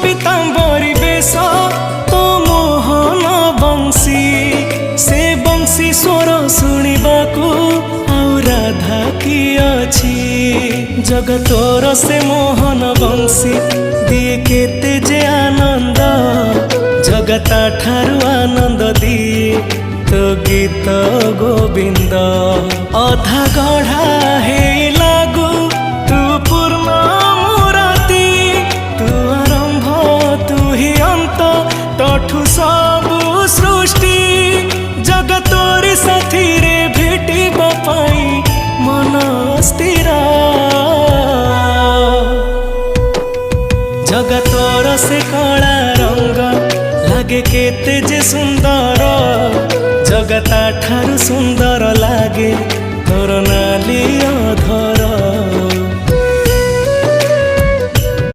पीताम्बरी बेश तो मोहन बंशी से बंशी स्वर शुणिबाकू आउ राधा की अछि जगतोर से मोहन बंशी दिए केते जे आनंद जगता ठारू आनंद दिए तो गीत गोविंद अधा गढ़ा हे लागू तू पूर्ण मुराती तू आरंभ तू ही अंत तठू सबु सृष्टि जगतोरी साथी रे भेटिबा पाई मन स्थिर जगतोर से कला रंग लागे केते जे सुंदर जगता ठारू सुंदर लागे तोर नाली अधर।